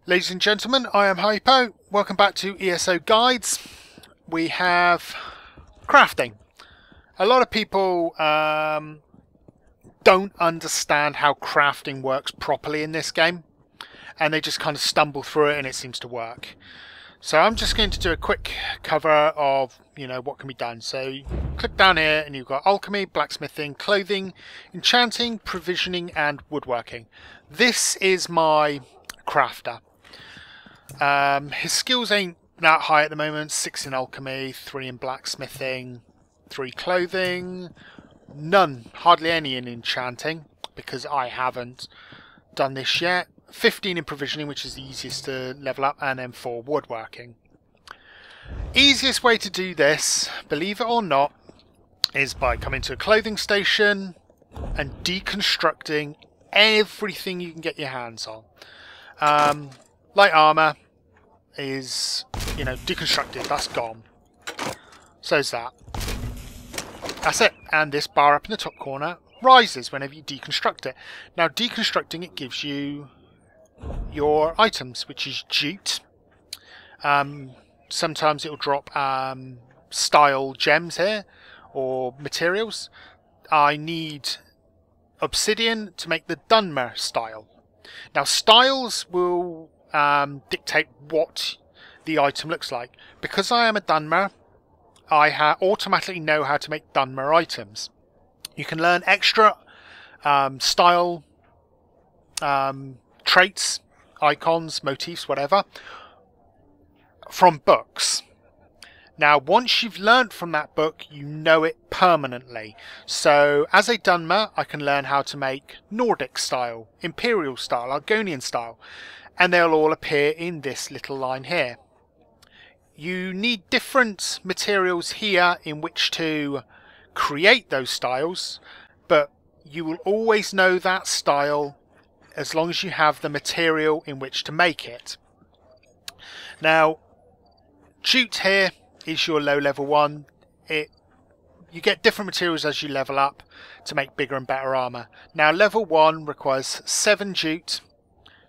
Ladies and gentlemen, I am Hypo. Welcome back to ESO Guides. We have crafting. A lot of people don't understand how crafting works properly in this game, and they just kind of stumble through it and it seems to work. So I'm just going to do a quick cover of, what can be done. So you click down here and you've got alchemy, blacksmithing, clothing, enchanting, provisioning and woodworking. This is my crafter. His skills ain't that high at the moment. 6 in alchemy, 3 in blacksmithing, 3 clothing, none, hardly any in enchanting because I haven't done this yet. 15 in provisioning, which is the easiest to level up, and then 4 woodworking. Easiest way to do this, believe it or not, is by coming to a clothing station and deconstructing everything you can get your hands on. Light armour is, deconstructed. That's gone. So's that. That's it. And this bar up in the top corner rises whenever you deconstruct it. Now, deconstructing it gives you your items, which is jute. Sometimes it will drop style gems here, or materials. I need obsidian to make the Dunmer style. Now, styles will dictate what the item looks like. Because I am a Dunmer, I automatically know how to make Dunmer items. You can learn extra style traits, icons, motifs, whatever, from books. Now, once you've learnt from that book, you know it permanently. So, as a Dunmer, I can learn how to make Nordic style, Imperial style, Argonian style, and they'll all appear in this little line here. You need different materials here in which to create those styles, but you will always know that style as long as you have the material in which to make it. Now, jute here is your low level one. You get different materials as you level up to make bigger and better armour. Now, level 1 requires 7 jute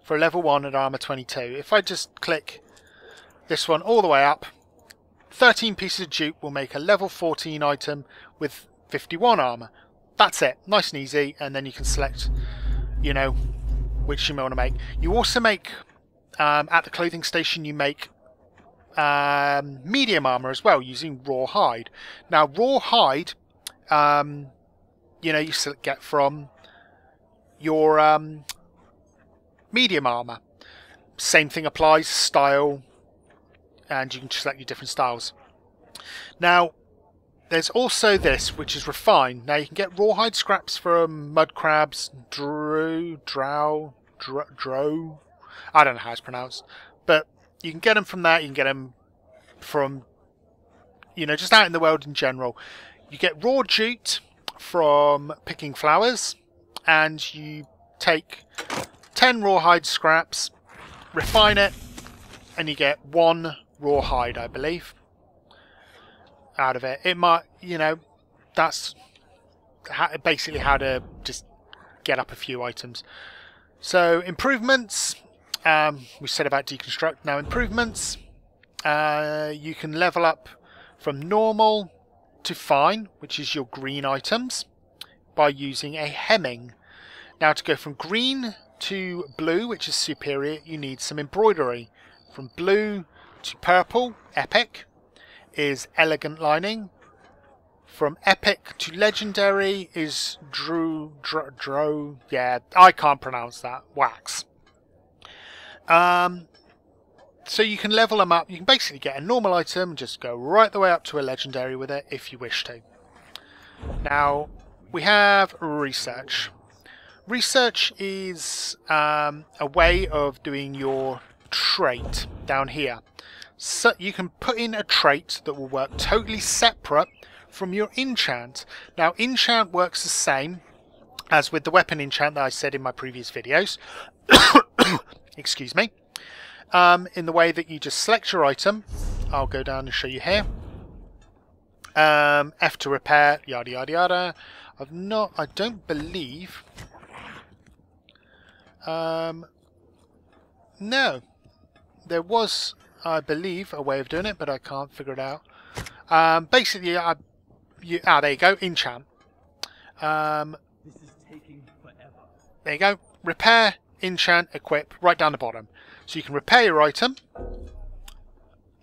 for a level 1 at armour 22. If I just click this one all the way up, 13 pieces of jute will make a level 14 item with 51 armour. That's it. Nice and easy. And then you can select, which you may want to make. You also make, at the clothing station, you make medium armour as well using raw hide. Now, raw hide, you get from your medium armour. Same thing applies, style, and you can select your different styles. Now, there's also this, which is refined. Now, you can get rawhide scraps from mud crabs, drow, I don't know how it's pronounced, but you can get them from that. You can get them from, just out in the world in general. You get raw jute from picking flowers, and you take 10 rawhide scraps, refine it, and you get 1 rawhide, I believe, out of it. It might, that's basically how to just get up a few items. So, improvements, we said about deconstruct. Now, improvements, you can level up from normal to fine, which is your green items, by using a hemming. Now, to go from green to blue, which is superior, you need some embroidery. From blue to purple, epic, is elegant lining. From epic to legendary is yeah, I can't pronounce that, wax. So you can level them up. You can basically get a normal item, just go right the way up to a legendary with it if you wish to. Now, we have research. Research is a way of doing your trait down here. So you can put in a trait that will work totally separate from your enchant. Now, enchant works the same as with the weapon enchant that I said in my previous videos. Excuse me. In the way that you just select your item. I'll go down and show you here. F to repair, yada yada yada. I don't believe. No, there was, I believe, a way of doing it, but I can't figure it out. Basically, there you go, enchant. This is taking forever. There you go. Repair, enchant, equip, right down the bottom. So you can repair your item.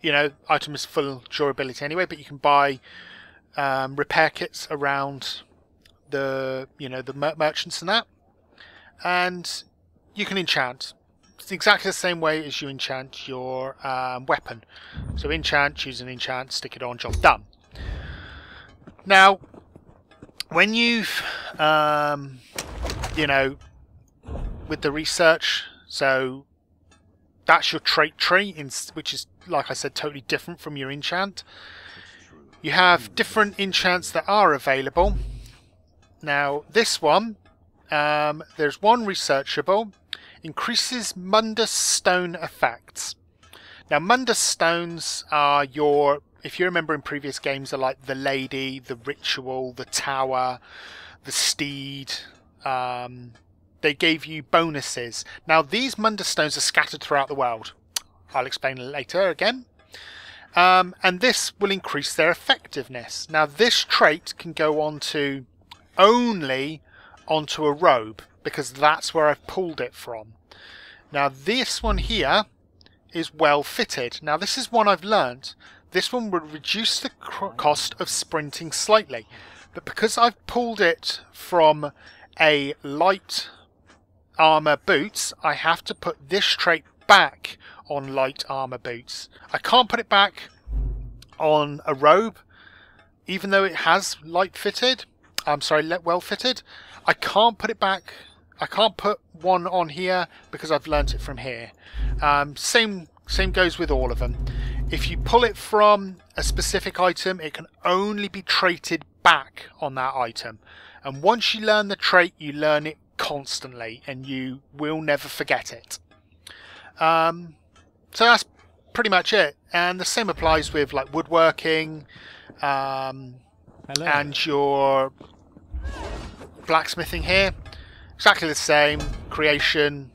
You know, item is full durability anyway, but you can buy repair kits around the merchants and that. And you can enchant. It's exactly the same way as you enchant your weapon. So enchant, choose an enchant, stick it on, job done. Now, when you've, with the research, so that's your trait tree, which is, like I said, totally different from your enchant. You have different enchants that are available. Now, this one, there's one researchable, increases Mundus stone effects. Now, Mundus stones are your, if you remember in previous games, are like the lady, the ritual, the tower, the steed. They gave you bonuses. Now, these Mundus stones are scattered throughout the world. I'll explain later again. And this will increase their effectiveness. Now, this trait can go on to only onto a robe, because that's where I've pulled it from. Now, this one here is well fitted. Now, this is one I've learnt. This one would reduce the cost of sprinting slightly, but because I've pulled it from a light armor boots, I have to put this trait back on light armor boots. I can't put it back on a robe, even though it has well fitted. I can't put it back. I can't put one on here because I've learnt it from here. Same goes with all of them. If you pull it from a specific item, it can only be traded back on that item. And once you learn the trait, you learn it constantly, and you will never forget it. So that's pretty much it. And the same applies with like woodworking, and your blacksmithing here. Exactly the same. Creation,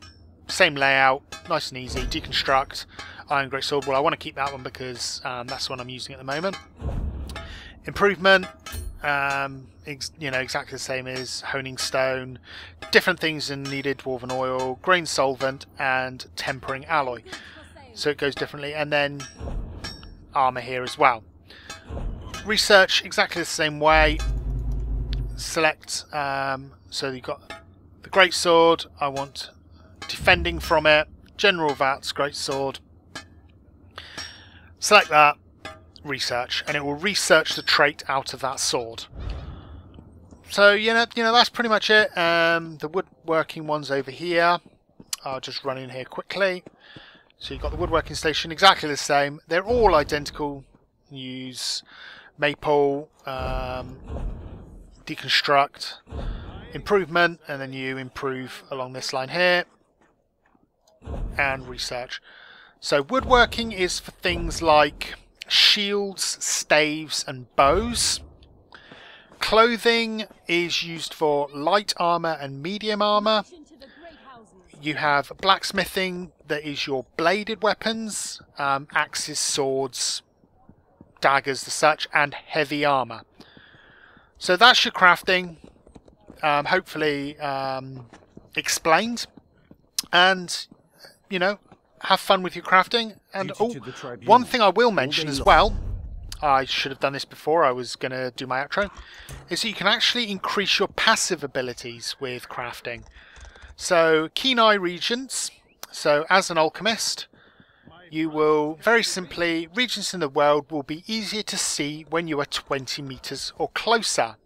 same layout, nice and easy. Deconstruct, iron greatsword. Well, I want to keep that one because that's the one I'm using at the moment. Improvement, exactly the same as honing stone. Different things in needed dwarven oil, grain solvent, and tempering alloy. So it goes differently. And then armor here as well. Research, exactly the same way. Select, so you've got the greatsword. I want defending from it. General Vat's greatsword. Select that. Research, and it will research the trait out of that sword. So that's pretty much it. The woodworking one's over here. I'll just run in here quickly. So you've got the woodworking station, exactly the same. They're all identical. Use maple, deconstruct, improvement, and then you improve along this line here, and research. So woodworking is for things like shields, staves, and bows. Clothing is used for light armor and medium armor. You have blacksmithing, that is your bladed weapons, axes, swords, daggers, the such, and heavy armor. So that's your crafting, hopefully explained, and have fun with your crafting. And one thing I will mention as well, I should have done this before I was going to do my outro, is that you can actually increase your passive abilities with crafting. So, keen eye regions. So, as an alchemist, you will very simply, regions in the world will be easier to see when you are 20 meters or closer.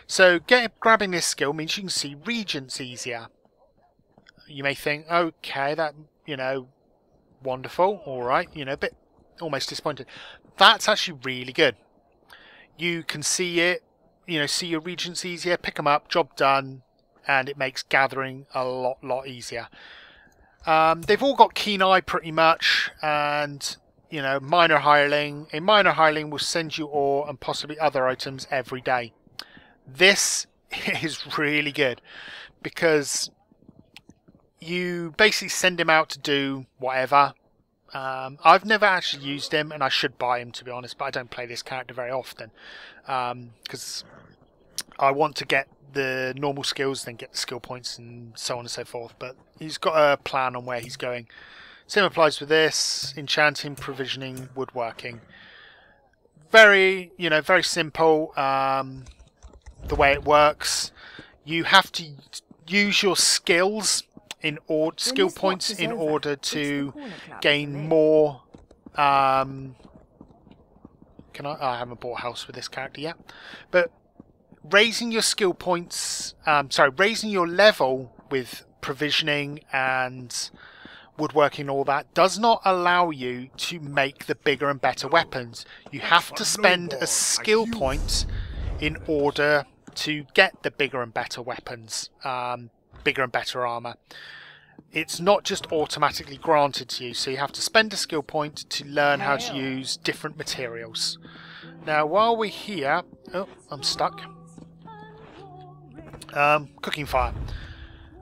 So, grabbing this skill means you can see regions easier. You may think, okay, that, wonderful, alright, a bit almost disappointed. That's actually really good. You can see it, see your regions easier, pick them up, job done, and it makes gathering a lot easier. They've all got keen eye pretty much, and minor hireling. A minor hireling will send you ore and possibly other items every day. This is really good because you basically send him out to do whatever. I've never actually used him, and I should buy him to be honest, but I don't play this character very often because I want to get the normal skills, then get the skill points and so on and so forth. But he's got a plan on where he's going. Same applies with this: enchanting, provisioning, woodworking. Very, very simple. The way it works, you have to use your skills skill points in order to gain more. I haven't bought a house with this character yet, but raising your skill points, raising your level with provisioning and woodworking and all that does not allow you to make the bigger and better weapons. You have to spend a skill point in order to get the bigger and better weapons, bigger and better armor. It's not just automatically granted to you, so you have to spend a skill point to learn how to use different materials. Now while we're here, oh, I'm stuck. Cooking fire.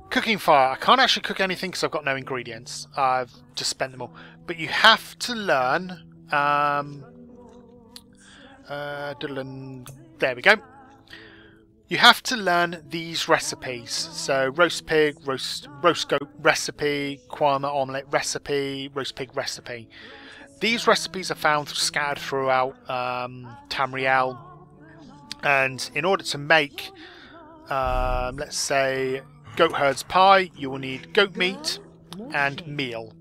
Cooking fire. I can't actually cook anything because I've got no ingredients. I've just spent them all. But you have to learn. There we go. You have to learn these recipes. So roast pig, roast goat recipe, kwama omelette recipe, roast pig recipe. These recipes are found scattered throughout Tamriel, and in order to make, let's say, goat herd's pie, you will need goat meat and meal.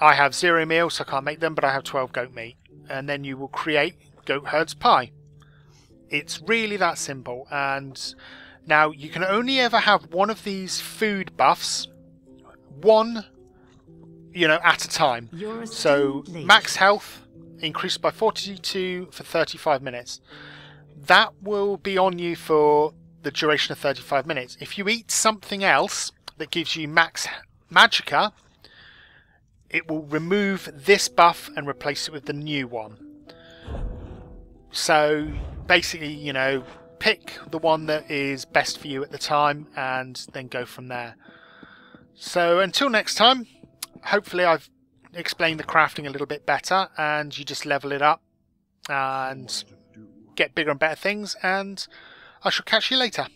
I have 0 meal, so I can't make them, but I have 12 goat meat, and then you will create goat herd's pie. It's really that simple. And now you can only ever have one of these food buffs, one, at a time. So max health increased by 42 for 35 minutes. That will be on you for the duration of 35 minutes. If you eat something else that gives you max magicka, it will remove this buff and replace it with the new one. So basically, pick the one that is best for you at the time and then go from there. So until next time, hopefully I've explained the crafting a little bit better and you just level it up and get bigger and better things, and I shall catch you later.